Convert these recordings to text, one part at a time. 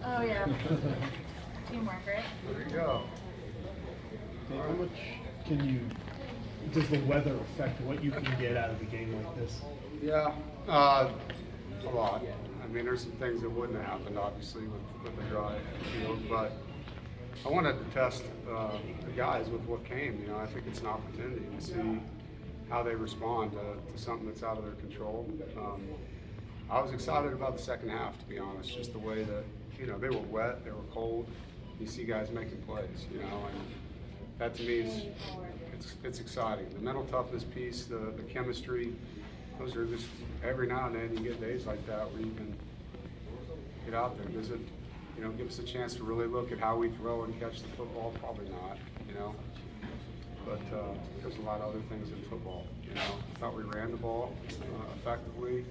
Oh yeah. Teamwork, right? There you go. Dave, how much does the weather affect what you can get out of a game like this? Yeah, a lot. I mean, there's some things that wouldn't have happened, obviously, with the dry field, but I wanted to test the guys with what came. You know, I think it's an opportunity to see how they respond to something that's out of their control. I was excited about the second half, to be honest, just the way that, you know, they were wet, they were cold. You see guys making plays, you know, and that to me is it's exciting. The mental toughness piece, the chemistry, those are just every now and then you get days like that where you can get out there. Does it, you know, give us a chance to really look at how we throw and catch the football? Probably not, you know. But there's a lot of other things in football, you know. I thought we ran the ball effectively.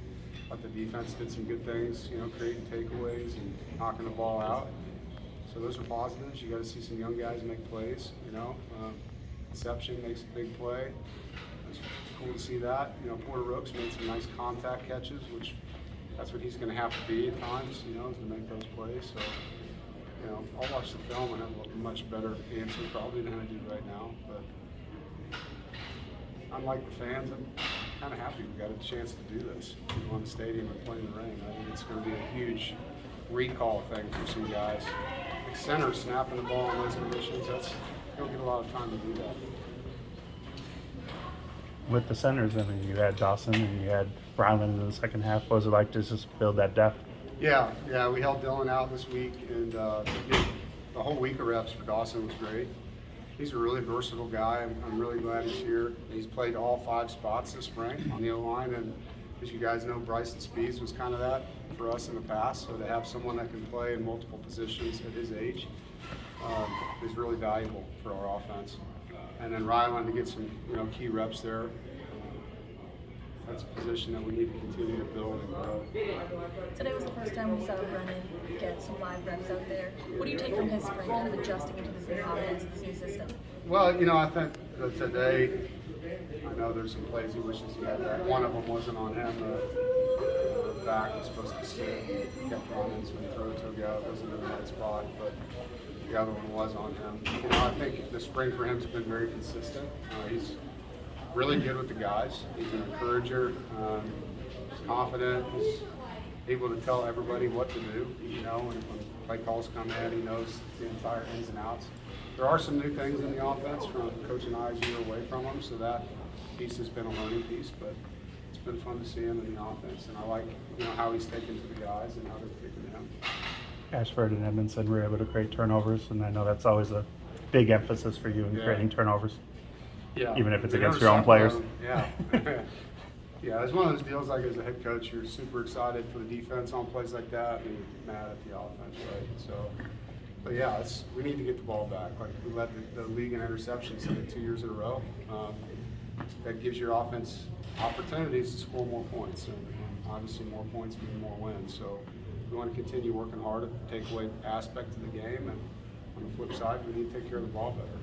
I thought the defense did some good things, you know, creating takeaways and knocking the ball out. So those are positives. You got to see some young guys make plays, you know. Deception makes a big play. It's cool to see that. You know, Porter Rooks made some nice contact catches, which that's what he's going to have to be at times, you know, is to make those plays. So, you know, I'll watch the film and have a much better answer probably than I do right now. But unlike the fans, I'm kind of happy we got a chance to do this. We go in the stadium and play in the rain. I think it's going to be a huge recall thing for some guys. Like center snapping the ball in those conditions, you don't get a lot of time to do that. With the centers, I mean, you had Dawson and you had Ryland in the second half. What was it like to just build that depth? Yeah, we held Dylan out this week, and the whole week of reps for Dawson was great. He's a really versatile guy. I'm really glad he's here. He's played all 5 spots this spring on the O-line, and as you guys know, Bryson Speeds was kind of that for us in the past. So to have someone that can play in multiple positions at his age is really valuable for our offense. And then Ryland to get some, you know, key reps there. That's a position that we need to continue to build and grow. Today was the first time we saw Brennan get some live reps out there. What do you take from his spring, kind of adjusting into this new offense, this new system? Well, you know, I think that today, I know there's some plays he wishes he had that. One of them wasn't on him. The back was supposed to sit and kept running, so he threw it to a guy that wasn't in the right spot, but the other one was on him. You know, I think the spring for him has been very consistent. He's really good with the guys. He's an encourager. He's confident. He's able to tell everybody what to do. You know, and when play calls come in, he knows the entire ins and outs. There are some new things in the offense from Coach and I's year away from him, so that piece has been a learning piece. But it's been fun to see him in the offense, and I like, you know, how he's taken to the guys and how they're taking him. Ashford and Edmondson were able to create turnovers, and I know that's always a big emphasis for you in creating turnovers. Yeah. Even if it's against your own players. Yeah. Yeah, it's one of those deals like as a head coach, you're super excited for the defense on plays like that and you're mad at the offense, right? So, but yeah, we need to get the ball back. Like we led the league in interceptions 2 years in a row. That gives your offense opportunities to score more points, and obviously more points mean more wins. So we want to continue working hard at the takeaway aspect of the game, and on the flip side, we need to take care of the ball better.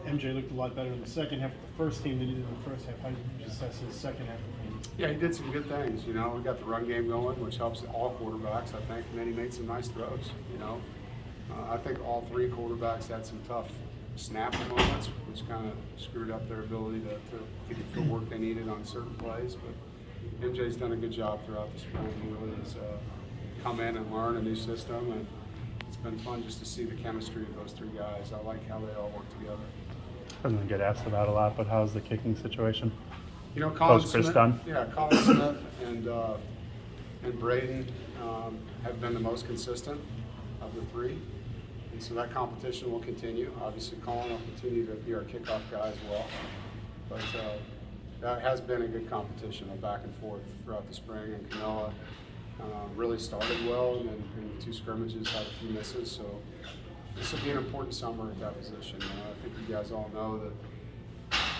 MJ looked a lot better in the second half of the first team than he did in the first half. How did you assess his second half performance? Yeah, he did some good things. You know, we got the run game going, which helps all quarterbacks, I think. And then he made some nice throws. You know, I think all 3 quarterbacks had some tough snap moments, which kind of screwed up their ability to get the footwork they needed on certain plays. But MJ's done a good job throughout the spring. He really has come in and learned a new system, and it's been fun just to see the chemistry of those 3 guys. I like how they all work together. Doesn't get asked about a lot, but how's the kicking situation? You know, Colin Chris Smith, Dunn? yeah, Colin Smith and Braden have been the most consistent of the 3, and so that competition will continue. Obviously, Colin will continue to be our kickoff guy as well, but that has been a good competition, a back and forth throughout the spring. And Camilla really started well, and then in the 2 scrimmages had a few misses. So this will be an important summer at that position. I think you guys all know that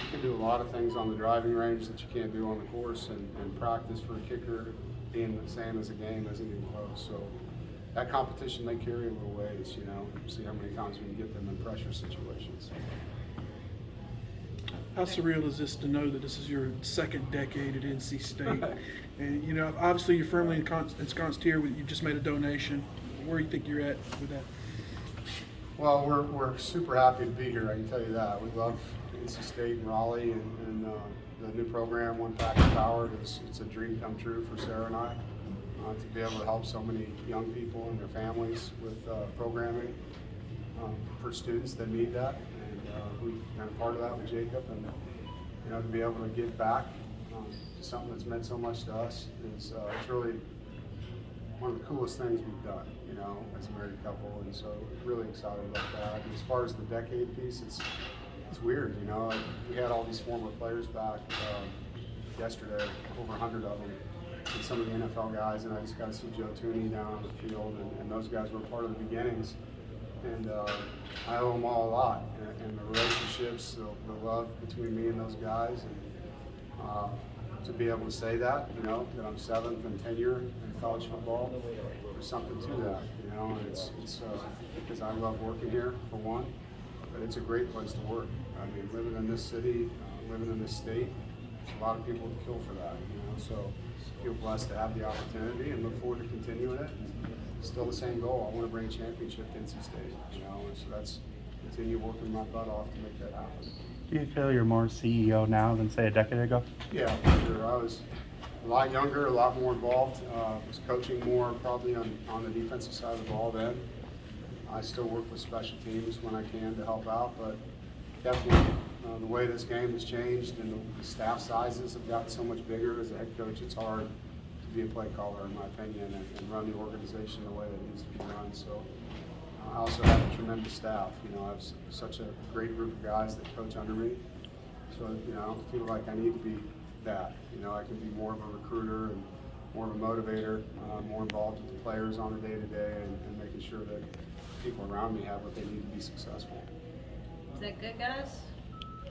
you can do a lot of things on the driving range that you can't do on the course, and practice for a kicker being the same as a game isn't even close. So that competition may carry a little ways, you know, see how many times we can get them in pressure situations. How surreal is this to know that this is your second decade at NC State And you know, obviously you're firmly ensconced here. You just made a donation. Where do you think you're at with that? Well, we're super happy to be here. I can tell you that. We love NC State and Raleigh, and the new program, One Package Powered, it's a dream come true for Sarah and I to be able to help so many young people and their families with programming for students that need that. And we've been a part of that with Jacob, and you know, to be able to give back to something that's meant so much to us is it's really one of the coolest things we've done, you know, as a married couple, and so really excited about that. And as far as the decade piece, it's weird, you know. We had all these former players back yesterday, over 100 of them, and some of the NFL guys, and I just got to see Joe Tooney down on the field, and those guys were part of the beginnings, and I owe them all a lot, and the relationships, the love between me and those guys, and to be able to say that, you know, that I'm 7th in tenure in college football, there's something to that, you know, and it's because I love working here, for one, but it's a great place to work. I mean, living in this city, living in this state, a lot of people would kill for that, you know, so I feel blessed to have the opportunity and look forward to continuing it. And still the same goal, I want to bring a championship to NC State, you know, and so that's continue working my butt off to make that happen. Do you feel you're more CEO now than, say, a decade ago? Yeah, for sure. I was a lot younger, a lot more involved. Was coaching more probably on the defensive side of the ball then. I still work with special teams when I can to help out, but definitely the way this game has changed and the staff sizes have gotten so much bigger as a head coach, it's hard to be a play caller, in my opinion, and run the organization the way it needs to be run. So I also have a tremendous staff. You know, I have such a great group of guys that coach under me. So, you know, I feel like I need to be that. You know, I can be more of a recruiter and more of a motivator, more involved with the players on a day-to-day and making sure that people around me have what they need to be successful. Is that good, guys?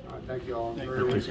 All right, thank you all. Thank Enjoy you. your weekend.